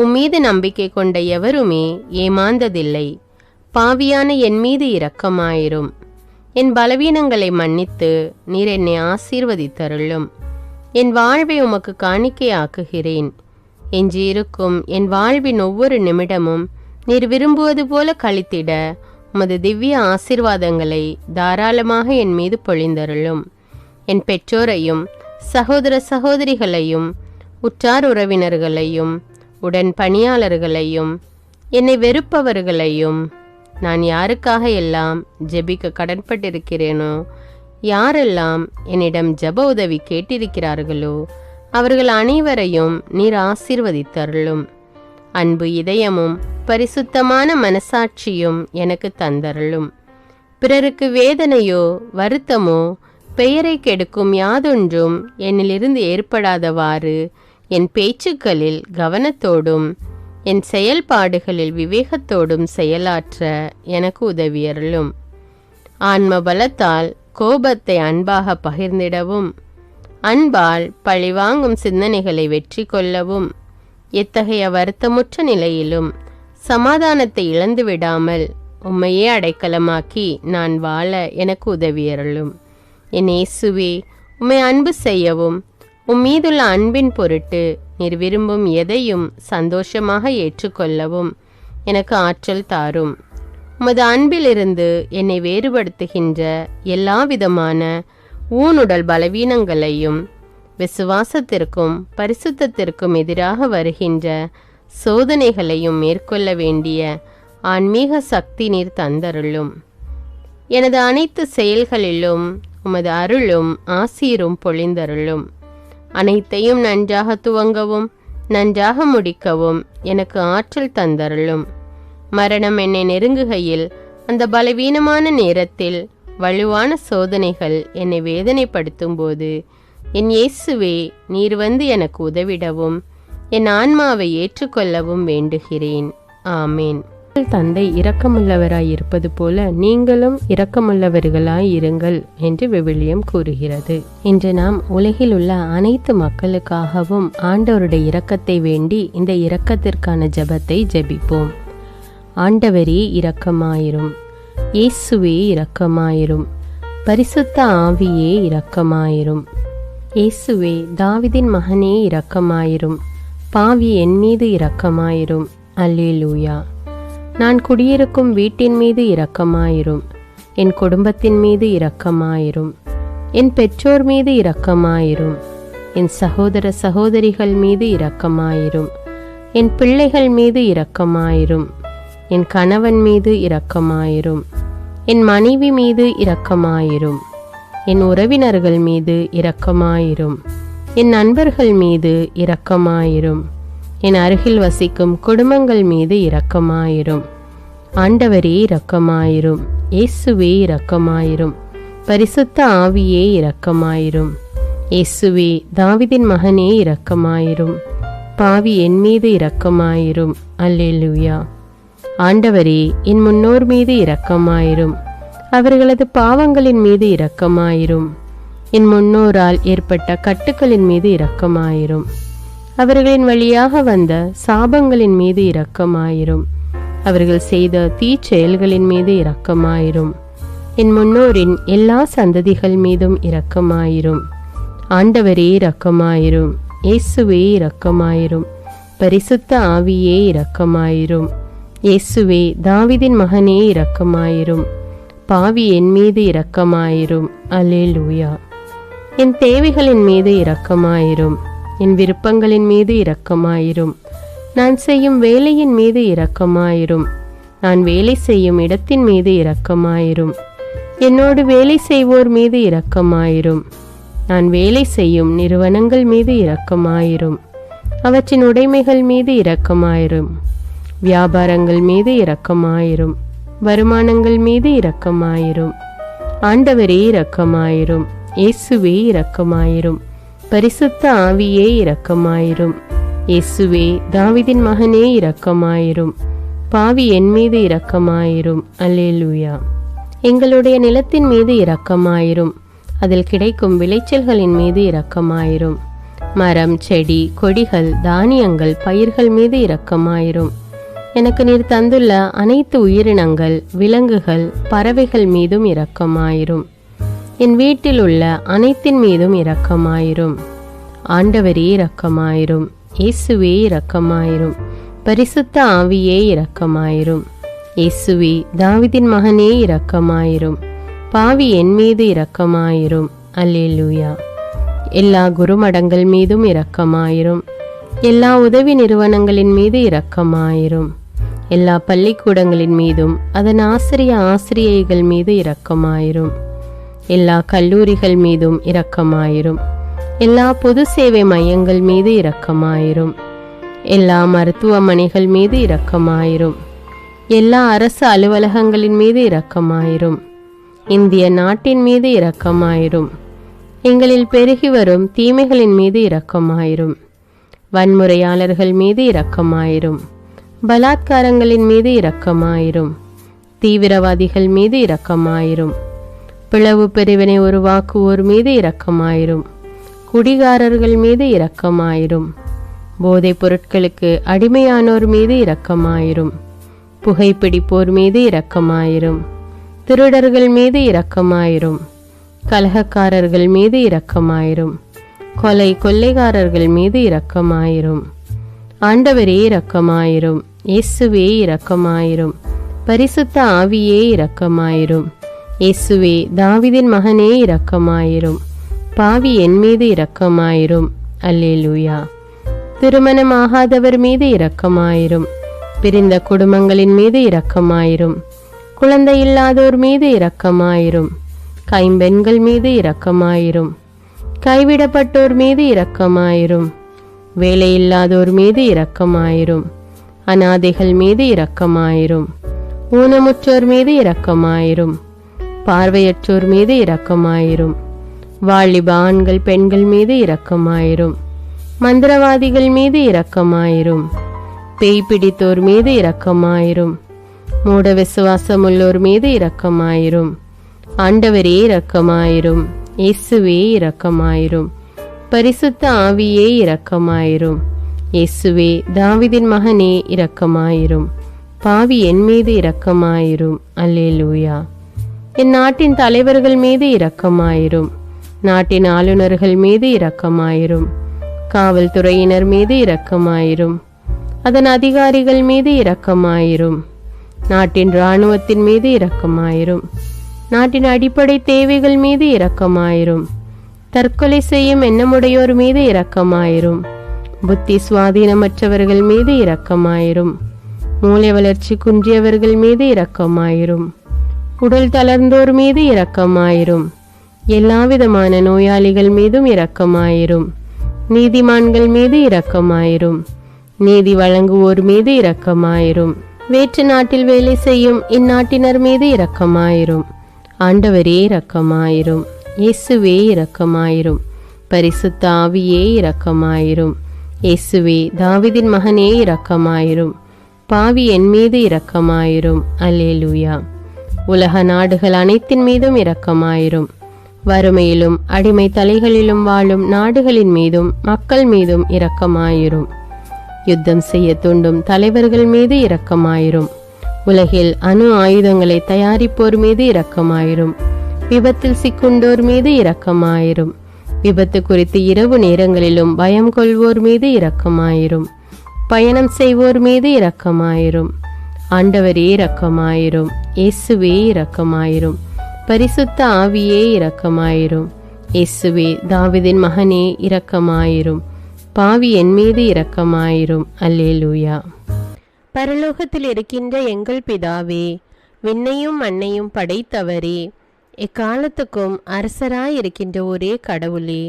உம்மீது நம்பிக்கை கொண்ட எவருமே ஏமாந்ததில்லை. பாவியான என் மீது இரக்கமாயிரும். என் பலவீனங்களை மன்னித்து நீர் என்னை ஆசீர்வதித்தருளும். என் வாழ்வை உமக்கு காணிக்கையாக்குகிறேன். எஞ்சியிருக்கும் என் வாழ்வின் ஒவ்வொரு நிமிடமும் நீர் விரும்புவது போல கழித்திட உமது திவ்ய ஆசீர்வாதங்களை தாராளமாக என் மீது பொழிந்தருளும். என் பெற்றோரையும் சகோதர சகோதரிகளையும் உற்றார் உறவினர்களையும் உடன் பணியாளர்களையும் என்னை வெறுப்பவர்களையும் நான் யாருக்காக எல்லாம் ஜெபிக்க கடன்பட்டிருக்கிறேனோ, யாரெல்லாம் என்னிடம் ஜெப உதவி கேட்டிருக்கிறார்களோ அவர்கள் அனைவரையும் நீர் ஆசீர்வதித்தருளும். அன்பு இதயமும் பரிசுத்தமான மனசாட்சியும் எனக்கு தந்தருளும். பிறருக்கு வேதனையோ வருத்தமோ பெயரை கெடுக்கும் யாதொன்றும் என்னிலிருந்து ஏற்படாதவாறு என் பேச்சுக்களில் கவனத்தோடும் என் செயல்பாடுகளில் விவேகத்தோடும் செயலாற்ற எனக்கு உதவியருளும். ஆன்ம பலத்தால் கோபத்தை அன்பாக பகிர்ந்திடவும் அன்பால் பழிவாங்கும் சிந்தனைகளை வெற்றி கொள்ளவும் எத்தகைய வருத்தமுற்ற நிலையிலும் சமாதானத்தை இழந்து விடாமல் உம்மையே அடைக்கலமாக்கி நான் வாழ எனக்கு உதவியருளும். என் இயேசுவே, உம்மை அன்பு செய்யவும் உம்மீதுள்ள அன்பின் பொருட்டு நீர் விரும்பும் எதையும் சந்தோஷமாக ஏற்றுக்கொள்ளவும் எனக்கு ஆற்றல் தாரும். உமது அன்பிலிருந்து என்னை வேறுபடுத்துகின்ற எல்லா விதமான ஊனுடல் பலவீனங்களையும் விசுவாசத்திற்கும் பரிசுத்தத்திற்கும் எதிராக வருகின்ற சோதனைகளையும் மேற்கொள்ள வேண்டிய ஆன்மீக சக்தி நீர் தந்தருளும். எனது அனைத்து செயல்களிலும் உமது அருளும் ஆசீரும் பொழிந்தருளும். அனைத்தையும் நன்றாக துவங்கவும் நன்றாக முடிக்கவும் எனக்கு ஆற்றல் தந்தருளும். மரணம் என்னை நெருங்குகையில் அந்த பலவீனமான நேரத்தில் வலுவான சோதனைகள் என்னை வேதனைப்படுத்தும் போது என் இயேசுவே, நீர் வந்து எனக்கு உதவிடவும் என் ஆன்மாவை ஏற்றுக்கொள்ளவும் வேண்டுகிறேன். ஆமேன். தந்தை இரக்கமுள்ளவராய் இருப்பது போல நீங்களும் இரக்கமுள்ளவர்களாய் இருங்கள் என்று விவிலியம் கூறுகிறது. இன்று நாம் உலகில் உள்ள அனைத்து மக்களுக்காகவும் ஆண்டவருடைய இரக்கத்தை வேண்டி இந்த இரக்கத்திற்கான ஜெபத்தை ஜெபிப்போம். ஆண்டவரே இரக்கமாயிரும். இயேசுவே இரக்கமாயிரும். பரிசுத்த ஆவியே இரக்கமாயிரும். இயேசுவே தாவீதின் மகனே இரக்கமாயிரும். பாவி என் மீது இரக்கமாயிரும். அல்லேலூயா. நான் குடியிருக்கும் வீட்டின் மீது இரக்கமாயிரும். என் குடும்பத்தின் மீது இரக்கமாயிரும். என் பெற்றோர் மீது இரக்கமாயிரும். என் சகோதர சகோதரிகள் மீது இரக்கமாயிரும். என் பிள்ளைகள் மீது இரக்கமாயிரும். என் கணவன் மீது இரக்கமாயிரும். என் மனைவி மீது இரக்கமாயிரும். என் உறவினர்கள் மீது இரக்கமாயிரும். என் நண்பர்கள் மீது இரக்கமாயிரும். என் அருகில் வசிக்கும் குடும்பங்கள் மீது இரக்கமாயிரும். ஆண்டவரே இரக்கமாயிரும். இயேசுவே இரக்கமாயிரும். பரிசுத்த ஆவியே இரக்கமாயிரும். இயேசுவே தாவீதின் மகனே இரக்கமாயிரும். பாவி என் மீது இரக்கமாயிரும். அல்லேலூயா. ஆண்டவரே என் முன்னோர் மீது இரக்கமாயிரும். அவர்களது பாவங்களின் மீது இரக்கமாயிரும். என் முன்னோரால் ஏற்பட்ட கட்டுக்களின் மீது இரக்கமாயிரும். அவர்களின் வழியாக வந்த சாபங்களின் மீது இரக்கமாயிரும். அவர்கள் செய்த தீச்செயல்களின் மீது இரக்கமாயிரும். என் முன்னோரின் எல்லா சந்ததிகள் மீதும் இரக்கமாயிரும். ஆண்டவரே இரக்கமாயிரும். இயேசுவே இரக்கமாயிரும். பரிசுத்த ஆவியே இரக்கமாயிரும். இயேசுவே தாவீதின் மகனே இரக்கமாயிரும். பாவி என் மீது இரக்கமாயிரும். அல்லேலூயா. என் தேவைகளின் மீது இரக்கமாயிரும். என் விருப்பங்களின் மீது இரக்கமாயிரும். நான் செய்யும் வேலையின் மீது இரக்கமாயிரும். நான் வேலை செய்யும் இடத்தின் மீது இரக்கமாயிரும். என்னோடு வேலை செய்வோர் மீது இரக்கமாயிரும். நான் வேலை செய்யும் நிறுவனங்கள் மீது இரக்கமாயிரும். அவற்றின் உடைமைகள் மீது இரக்கமாயிரும். வியாபாரங்கள் மீது இரக்கமாயிரும். வருமானங்கள் மீது இரக்கமாயிரும். ஆண்டவரே இரக்கமாயிரும். இயேசுவே இரக்கமாயிரும். பரிசுத்த ஆவியே இரக்கமாயிரும். இயேசுவே தாவீதின் மகனே இரக்கமாயிரும். பாவி என் மீது இரக்கமாயிரும். அல்லேலூயா. எங்களுடைய நிலத்தின் மீது இரக்கமாயிரும். அதில் கிடைக்கும் விளைச்சல்களின் மீது இரக்கமாயிரும். மரம், செடி, கொடிகள், தானியங்கள், பயிர்கள் மீது இரக்கமாயிரும். எனக்கு நீர் தந்துள்ள அனைத்து உயிரினங்கள், விலங்குகள், பறவைகள் மீதும் இரக்கமாயிரும். என் வீட்டில் உள்ள அனைத்தின் மீதும் இரக்கமாயிரும். ஆண்டவரே இரக்கமாயிரும். இயேசுவே இரக்கமாயிரும். பரிசுத்த ஆவியே இரக்கமாயிரும். இயேசுவே தாவீதின் மகனே இரக்கமாயிரும். பாவி என் மீது இரக்கமாயிரும். அல்லேலூயா. எல்லா குருமடங்கள் மீதும் இரக்கமாயிரும். எல்லா உதவி நிறுவனங்களின் மீது இரக்கமாயிரும். எல்லா பள்ளிக்கூடங்களின் மீதும் அதன் ஆசிரியைகள் மீது இரக்கமாயிரும். எல்லா கல்லூரிகள் மீதும் இரக்கமாயிரும். எல்லா பொது சேவை மையங்கள் மீது இரக்கமாயிரும். எல்லா மருத்துவமனைகள் மீது இரக்கமாயிரும். எல்லா அரசு அலுவலகங்களின் மீது இரக்கமாயிரும். இந்திய நாட்டின் மீது இரக்கமாயிரும். எங்களில் பெருகி வரும் தீமைகளின் மீது இரக்கமாயிரும். வன்முறையாளர்கள் மீது இரக்கமாயிரும். பலாத்காரங்களின் மீது இரக்கமாயிரும். தீவிரவாதிகள் மீது இரக்கமாயிரும். பிளவு பிரிவினை உருவாக்குவோர் மீது இரக்கமாயிரும். குடிகாரர்கள் மீது இரக்கமாயிரும். போதைப் பொருட்களுக்கு அடிமையானோர் மீது இரக்கமாயிரும். புகைப்பிடிப்போர் மீது இரக்கமாயிரும். திருடர்கள் மீது இரக்கமாயிரும். கலகக்காரர்கள் மீது இரக்கமாயிரும். கொள்ளைக்காரர்கள் மீது இரக்கமாயிரும். ஆண்டவரே இரக்கமாயிரும். இயேசுவே இரக்கமாயிரும். பரிசுத்த ஆவியே இரக்கமாயிரும். இயேசுவே தாவீதின் மகனே இரக்கமாயிரும். பாவி என் மீது இரக்கமாயிரும். அல்லேலூயா. திருமணமாகாதவர் மீது இரக்கமாயிரும். பிரிந்த குடும்பங்களின் மீது இரக்கமாயிரும். குழந்தை இல்லாதோர் மீது இரக்கமாயிரும். கைம்பெண்கள் மீது இரக்கமாயிரும். கைவிடப்பட்டோர் மீது இரக்கமாயிரும். வேலையில்லாதோர் மீது இரக்கமாயிரும். அனாதைகள் மீது இரக்கமாயிரும். ஊனமுற்றோர் மீது இரக்கமாயிரும். பார்வையற்றோர் மீது இரக்கமாயிரும். வாலிப ஆண்கள் பெண்கள் மீது இரக்கமாயிரும். மந்திரவாதிகள் மீது இரக்கமாயிரும். பேய் பிடித்தோர் மீது இரக்கமாயிரும். மூட விசுவாசமுள்ளோர் மீது இரக்கமாயிரும். ஆண்டவரே இரக்கமாயிரும். இயேசுவே இரக்கமாயிரும். பரிசுத்த ஆவியே இரக்கமாயிரும். இயேசுவே தாவீதின் மகனே இரக்கமாயிரும். பாவி என் மீது இரக்கமாயிரும். அல்லேலூயா. என் நாட்டின் தலைவர்கள் மீது இரக்கமாயிரும். நாட்டின் ஆளுநர்கள் மீது இரக்கமாயிரும். காவல்துறையினர் மீது இரக்கமாயிரும். அதன் அதிகாரிகள் மீது இரக்கமாயிரும். நாட்டின் இராணுவத்தின் மீது இரக்கமாயிரும். நாட்டின் அடிப்படை தேவைகள் மீது இரக்கமாயிரும். தற்கொலை செய்யும் எண்ணமுடையோர் மீது இரக்கமாயிரும். புத்தி சுவாதீனமற்றவர்கள் மீது இரக்கமாயிரும். மூளை வளர்ச்சி குன்றியவர்கள் மீது இரக்கமாயிரும். உடல் தளர்ந்தோர் மீது இரக்கமாயிரும். எல்லாவிதமான நோயாளிகள் மீதும் இரக்கமாயிரும். நீதிமான்கள் மீது இரக்கமாயிரும். நீதி வழங்குவோர் மீது இரக்கமாயிரும். வேற்று நாட்டில் வேலை செய்யும் இந்நாட்டினர் மீது இரக்கமாயிரும். ஆண்டவரே இரக்கமாயிரும். இயேசுவே இரக்கமாயிரும். பரிசுத்த ஆவியே இரக்கமாயிரும். இயேசுவே தாவீதின் மகனே இரக்கமாயிரும். பாவி என் மீது இரக்கமாயிரும். அல்லேலூயா. உலக நாடுகள் அனைத்தின் மீதும் இரக்கமாயிரும். வறுமையிலும் அடிமை தலைகளிலும் வாழும் நாடுகளின் மீதும் மக்கள் மீதும் இரக்கமாயிரும். யுத்தம் செய்ய தூண்டும் தலைவர்கள் மீது இரக்கமாயிரும். உலகில் அணு ஆயுதங்களை தயாரிப்போர் மீது இரக்கமாயிரும். விபத்தில் சிக்குண்டோர் மீது இரக்கமாயிரும். விபத்து குறித்து இரவு நேரங்களிலும் பயம் கொள்வோர் மீது இரக்கமாயிரும். பயணம் செய்வோர் மீது இரக்கமாயிரும். ஆண்டவரே இரக்கமாயிரும். இயேசுவே இரக்கமாயிரும். பரிசுத்த ஆவியே இரக்கமாயிரும். இயேசுவே தாவீதின் மகனே இரக்கமாயிரும். பாவி என் மீது இரக்கமாயிரும். அல்லேலூயா. பரலோகத்தில் இருக்கின்ற எங்கள் பிதாவே, விண்ணையும் மண்ணையும் படைத்தவரே, எக்காலத்துக்கும் அரசராயிருக்கின்ற ஒரே கடவுளே,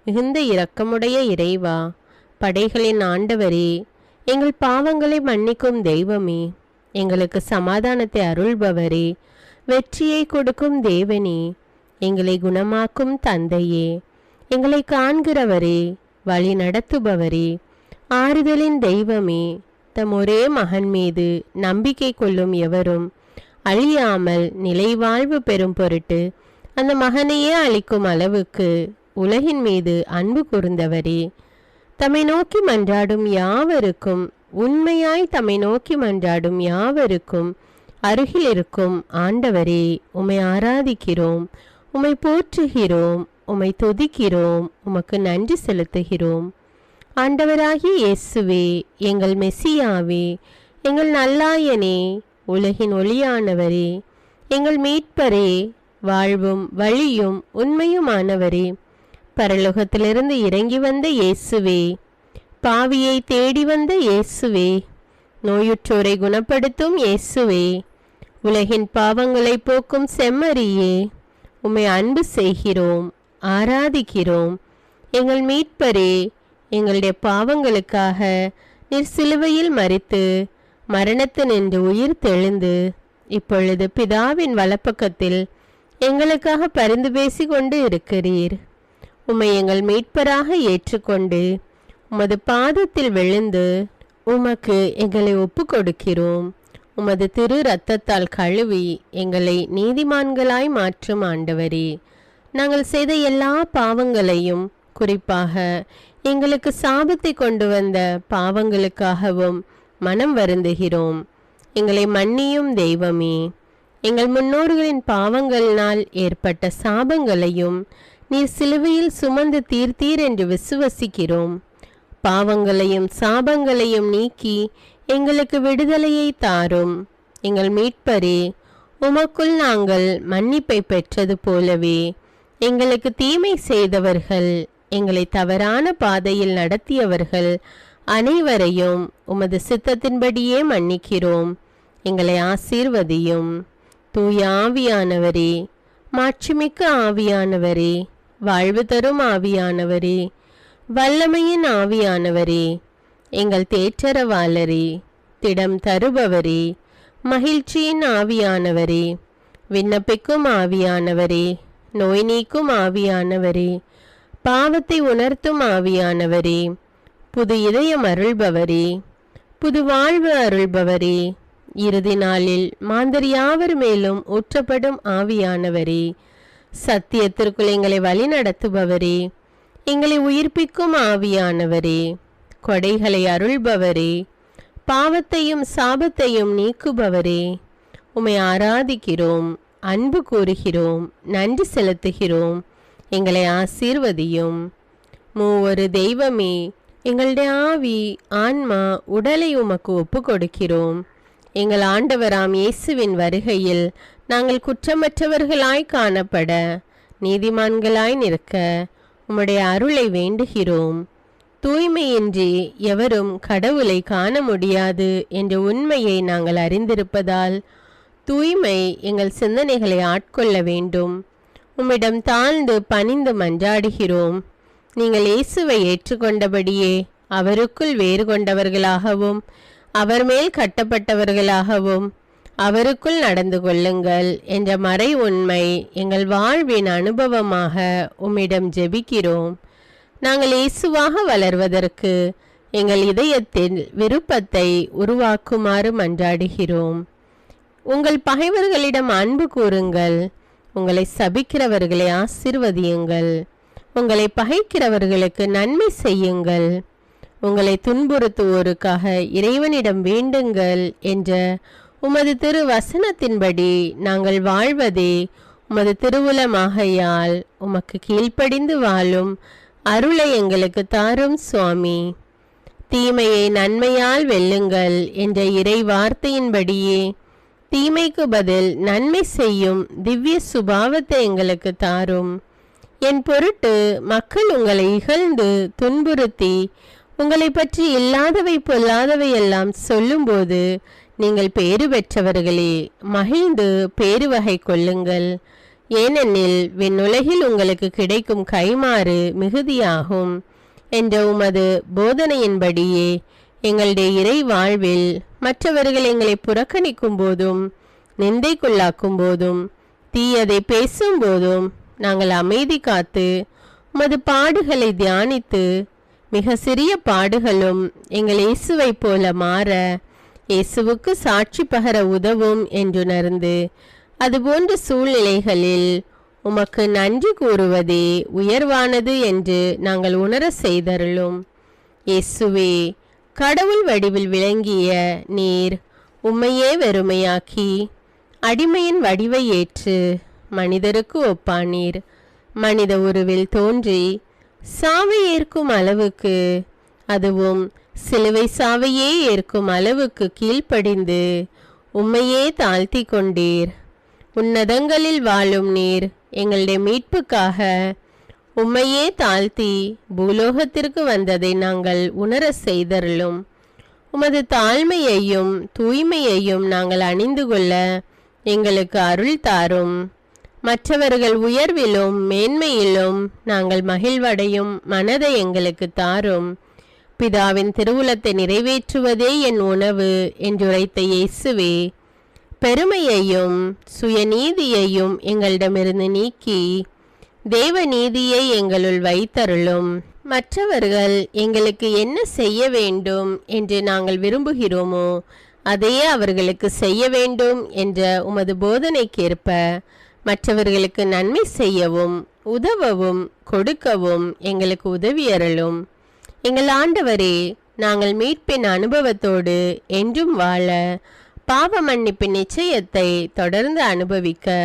மிகுந்த இரக்கமுடைய இறைவா, படைகளின் ஆண்டவரே, எங்கள் பாவங்களை மன்னிக்கும் தெய்வமே, எங்களுக்கு சமாதானத்தை அருள்பவரே, வெற்றியை கொடுக்கும் தேவனே, எங்களை குணமாக்கும் தந்தையே, எங்களை காண்கிறவரே, வழி நடத்துபவரே, ஆறுதலின் தெய்வமே, தம் ஒரே மகன் மீது நம்பிக்கை கொள்ளும் எவரும் அழியாமல் நிலைவாழ்வு பெறும் பொருட்டு அந்த மகனையே அளிக்கும் அளவுக்கு உலகின் மீது அன்பு கூர்ந்தவரே, தம்மை நோக்கி மன்றாடும் யாவருக்கும், உண்மையாய் தம்மை நோக்கி மன்றாடும் யாவருக்கும் அருகில் இருக்கும் ஆண்டவரே, உம்மை ஆராதிக்கிறோம், உம்மை போற்றுகிறோம், உம்மை துதிக்கிறோம், உமக்கு நன்றி செலுத்துகிறோம். ஆண்டவராகிய இயேசுவே, எங்கள் மெசியாவே, எங்கள் நல்லாயனே, உலகின் ஒளியானவரே, எங்கள் மீட்பரே, வாழ்வும் வழியும் உண்மையுமானவரே, பரலோகத்திலிருந்து இறங்கி வந்த இயேசுவே, பாவியை தேடி வந்த இயேசுவே, நோயுற்றோரை குணப்படுத்தும் இயேசுவே, உலகின் பாவங்களை போக்கும் செம்மறியே, உம்மை அன்பு செய்கிறோம், ஆராதிக்கிறோம். எங்கள் மீட்பரே, எங்களுடைய பாவங்களுக்காக நீர் சிலுவையில் மரித்து மரணத்து நின்று உயிர் தெழுந்து இப்பொழுது பிதாவின் வலப்பக்கத்தில் எங்களுக்காக பரிந்து பேசி கொண்டு இருக்கிறீர். உம்மை எங்கள் மீட்பராக ஏற்றுக்கொண்டு உமது பாதத்தில் விழுந்து உமக்கு எங்களை ஒப்பு கொடுக்கிறோம். உமது திரு இரத்தத்தால் கழுவி எங்களை நீதிமான்களாய் மாற்றும் ஆண்டவரே, நாங்கள் செய்த எல்லா பாவங்களையும், குறிப்பாக எங்களுக்கு சாபத்தை கொண்டு வந்த பாவங்களுக்காகவும் மனம் வருந்துகிறோம். எங்களை மன்னியும் தெய்வமே, எங்கள் முன்னோர்களின் பாவங்களினால் ஏற்பட்ட சாபங்களையும் நீர் சிலுவையில் சுமந்து தீர்த்தீர் என்று விசுவசிக்கிறோம். பாவங்களையும் சாபங்களையும் நீக்கி எங்களுக்கு விடுதலையை தாரும். எங்கள் மீட்பரே, உமக்குள் நாங்கள் மன்னிப்பை பெற்றது போலவே எங்களுக்கு தீமை செய்தவர்கள், எங்களை தவறான பாதையில் நடத்தியவர்கள் அனைவரையும் உமது சித்தத்தின்படியே மன்னிக்கிறோம். எங்களை ஆசீர்வதியும். தூய ஆவியானவரே, மாட்சிமிக்க ஆவியானவரே, வாழ்வு தரும் ஆவியானவரே, வல்லமையின் ஆவியானவரே, எங்கள் தேற்றரவாளரே, திடம் தருபவரே, மகிழ்ச்சியின் ஆவியானவரே, விண்ணப்பிக்கும் ஆவியானவரே, நோய் நீக்கும் ஆவியானவரே, பாவத்தை உணர்த்தும் ஆவியானவரே, புது இதயம் அருள்பவரே, புது வாழ்வு அருள்பவரே, இறுதி நாளில் மாந்தர் யாவர் மேலும் ஊற்றப்படும் ஆவியானவரே, சத்தியத்திற்குள் எங்களை வழிநடத்துபவரே, எங்களை உயிர்ப்பிக்கும் ஆவியானவரே, கொடைகளை அருள்பவரே, பாவத்தையும் சாபத்தையும் நீக்குபவரே, உம்மை ஆராதிக்கிறோம், அன்பு கூறுகிறோம், நன்றி செலுத்துகிறோம். எங்களை ஆசீர்வதியும். மூவொரு தெய்வமே, எங்களுடைய ஆவி, ஆன்மா, உடலை உமக்கு ஒப்பு கொடுக்கிறோம். எங்கள் ஆண்டவராம் இயேசுவின் வருகையில் நாங்கள் குற்றமற்றவர்களாய் காணப்பட, நீதிமான்களாய் நிற்க உம்முடைய அருளை வேண்டுகிறோம். தூய்மையின்றி எவரும் கடவுளை காண முடியாது என்ற உண்மையை நாங்கள் அறிந்திருப்பதால் தூய்மை எங்கள் சிந்தனைகளை ஆட்கொள்ள வேண்டும். உம்மிடம் தாழ்ந்து பணிந்து மன்றாடுகிறோம். நீங்கள் இயேசுவை ஏற்றுக்கொண்டபடியே அவருக்குள் வேறு கொண்டவர்களாகவும் அவர் மேல் கட்டப்பட்டவர்களாகவும் அவருக்குள் நடந்து கொள்ளுங்கள் என்ற மறை உண்மை எங்கள் வாழ்வின் அனுபவமாக உம்மிடம் ஜெபிக்கிறோம். நாங்கள் இயேசுவாக வளர்வதற்கு எங்கள் இதயத்தில் விருப்பத்தை உருவாக்குமாறு மன்றாடுகிறோம். உங்கள் பகைவர்களிடம் அன்பு கூறுங்கள், உங்களை சபிக்கிறவர்களை ஆசீர்வதியுங்கள், உங்களை பகைக்கிறவர்களுக்கு நன்மை செய்யுங்கள், உங்களை துன்புறுத்துவோருக்காக இறைவனிடம் வேண்டுங்கள் என்ற உமது திரு வசனத்தின்படி நாங்கள் வாழ்வதே உமது திருவுலமாகையால் உமக்கு கீழ்ப்படிந்து வாழும் அருளை எங்களுக்கு தாரும் சுவாமி. தீமையை நன்மையால் வெல்லுங்கள் என்ற இறை வார்த்தையின்படியே தீமைக்கு பதில் நன்மை செய்யும் திவ்ய சுபாவத்தை எங்களுக்கு தாரும். என் பொருட்டு மக்கள் உங்களை இகழ்ந்து துன்புறுத்தி உங்களை பற்றி இல்லாதவை பொல்லாதவை எல்லாம் சொல்லும்போது நீங்கள் பேறு பெற்றவர்களே, மகிழ்ந்து பேறு வகை கொள்ளுங்கள். ஏனெனில் விண்ணுலகில் உங்களுக்கு கிடைக்கும் கைமாறு மிகுதியாகும் என்ற உமது போதனையின்படியே எங்களுடைய இறை வாழ்வில் மற்றவர்கள் எங்களை புறக்கணிக்கும் போதும் நிந்தைக்குள்ளாக்கும் போதும் தீயதை பேசும் போதும் நாங்கள் அமைதி காத்து உமது பாடுகளை தியானித்து மிக சிறிய பாடுகளும் எங்கள் இயேசுவை போல மாற இயேசுவுக்கு சாட்சி பகர உதவும் என்றுணர்ந்து அதுபோன்ற சூழ்நிலைகளில் உமக்கு நன்றி கூறுவதே உயர்வானது என்று நாங்கள் உணர செய்தருளும். இயேசுவே, கடவுள் வடிவில் விளங்கிய நீர் உம்மையே வெறுமையாக்கி அடிமையின் வடிவை ஏற்று மனிதருக்கு ஒப்பானீர். மனித உருவில் தோன்றி சாவை ஏற்கும் அளவுக்கு, அதுவும் சிலுவை சாவையே ஏற்கும் அளவுக்கு கீழ்ப்படிந்து உம்மையே தாழ்த்தி கொண்டீர். உன்னதங்களில் வாழும் நீர் எங்களுடைய மீட்புக்காக உம்மையே தாழ்த்தி பூலோகத்திற்கு வந்ததை நாங்கள் உணர செய்தருளும். உமது தாழ்மையையும் தூய்மையையும் நாங்கள் அணிந்து கொள்ள எங்களுக்கு அருள் தாரும். மற்றவர்கள் உயர்விலும் மேன்மையிலும் நாங்கள் மகிழ்வடையும் மனதை எங்களுக்கு தாரும். பிதாவின் திருவுளத்தை நிறைவேற்றுவதே என் உணவு என்றுரைத்த இயேசுவே, பெருமையையும் சுயநீதியையும் எங்களிடமிருந்து நீக்கி தேவ நீதியை எங்களுள் வைத்தருளும். மற்றவர்கள் எங்களுக்கு என்ன செய்ய வேண்டும் என்று நாங்கள் விரும்புகிறோமோ அதையே அவர்களுக்கு செய்ய வேண்டும் என்ற உமது போதனைக்கேற்ப மற்றவர்களுக்கு நன்மை செய்யவும் உதவவும் கொடுக்கவும் எங்களுக்கு உதவியருளும். எங்கள் ஆண்டவரே, நாங்கள் மீட்பின் அனுபவத்தோடு என்றும் வாழ பாவ மன்னிப்பின் நிச்சயத்தை தொடர்ந்து அனுபவிக்க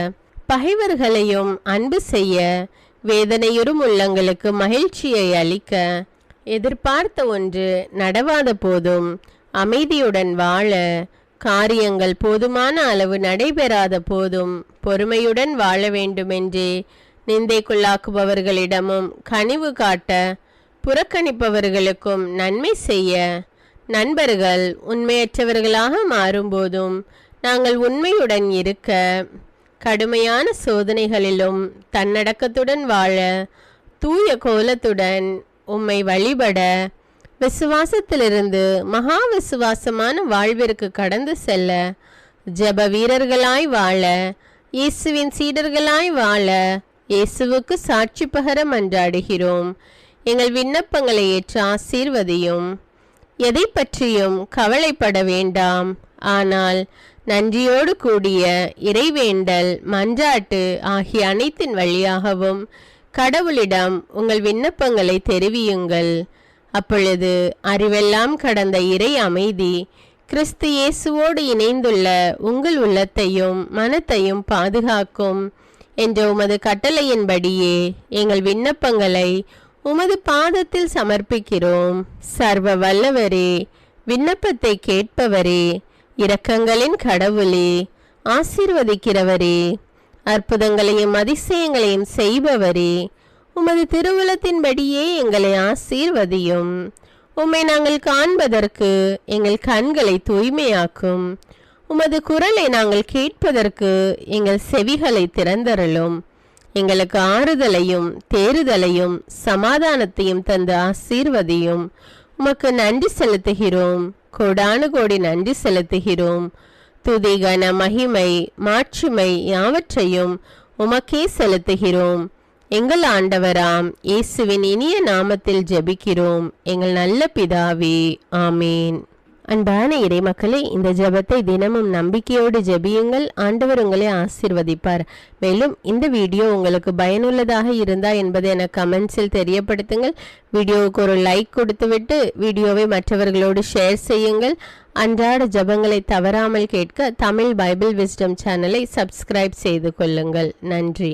பகைவர்களையும் அன்பு செய்ய வேதனையுறும் உள்ளங்களுக்கு மகிழ்ச்சியை அளிக்க எதிர்பார்த்த ஒன்று நடவாத போதும் அமைதியுடன் வாழ காரியங்கள் போதுமான அளவு நடைபெறாத போதும் பொறுமையுடன் வாழ வேண்டுமென்றே நிந்தைக்குள்ளாக்குபவர்களிடமும் கனிவு காட்ட புறக்கணிப்பவர்களுக்கும் நன்மை செய்ய நண்பர்கள் உண்மையற்றவர்களாக மாறும்போதும் நாங்கள் உண்மையுடன் இருக்க கடுமையான சோதனைகளிலும் தன்னடக்கத்துடன் வாழ தூய கோலத்துடன் உம்மை வழிபட விசுவாசத்திலிருந்து மகா விசுவாசமான வாழ்விற்கு கடந்து செல்ல ஜெப வீரர்களாய் வாழ இயேசுவின் சீடர்களாய் வாழ இயேசுவுக்கு சாட்சி பகர மன்றாடுகிறோம். எங்கள் விண்ணப்பங்களை ஏற்று ஆசீர்வதியும். எதை பற்றியும் கவலைப்பட வேண்டாம். ஆனால் நன்றியோடு கூடிய இறைவேண்டல், மன்றாட்டு ஆகிய அனைத்தின் வழியாகவும் கடவுளிடம் உங்கள் விண்ணப்பங்களை தெரிவியுங்கள். அப்பொழுது அறிவெல்லாம் கடந்த இறை அமைதி கிறிஸ்து இயேசுவோடு இணைந்துள்ள உங்கள் உள்ளத்தையும் மனத்தையும் பாதுகாக்கும் என்ற உமது கட்டளையின்படியே எங்கள் விண்ணப்பங்களை உமது பாதத்தில் சமர்ப்பிக்கிறோம். சர்வ வல்லவரே, விண்ணப்பத்தை கேட்பவரே, இரக்கங்களின் கடவுளே, ஆசீர்வதிக்கிறவரே, அற்புதங்களையும் அதிசயங்களையும் செய்பவரே, உமது திருவுளத்தின்படியே எங்களை ஆசீர்வதியும். உம்மை நாங்கள் காண்பதற்கு எங்கள் கண்களை தூய்மையாக்கும். உமது குரலை நாங்கள் கேட்பதற்கு எங்கள் செவிகளை திறந்தருளும். எங்களுக்கு ஆறுதலையும் தேறுதலையும் சமாதானத்தையும் தந்து ஆசீர்வதியும். உமக்கு நன்றி செலுத்துகிறோம், கோடானு கோடி நன்றி செலுத்துகிறோம். துதி, கன, மகிமை, மாட்சிமை யாவற்றையும் உமக்கே செலுத்துகிறோம். எங்கள் ஆண்டவராம் இயேசுவின் இனிய நாமத்தில் ஜெபிக்கிறோம் எங்கள் நல்ல பிதாவே, ஆமேன். அன்பான இறைமக்களே, இந்த ஜெபத்தை தினமும் நம்பிக்கையோடு ஜெபியுங்கள். ஆண்டவர் உங்களை ஆசீர்வதிப்பார். மேலும் இந்த வீடியோ உங்களுக்கு பயனுள்ளதாக இருந்தா என்பதை எனக்கு கமெண்ட்ஸில் தெரியப்படுத்துங்கள். வீடியோவுக்கு ஒரு லைக் கொடுத்துவிட்டு வீடியோவை மற்றவர்களோடு ஷேர் செய்யுங்கள். அன்றாட ஜெபங்களை தவறாமல் கேட்க தமிழ் பைபிள் விஸ்டம் சேனலை சப்ஸ்கிரைப் செய்து கொள்ளுங்கள். நன்றி.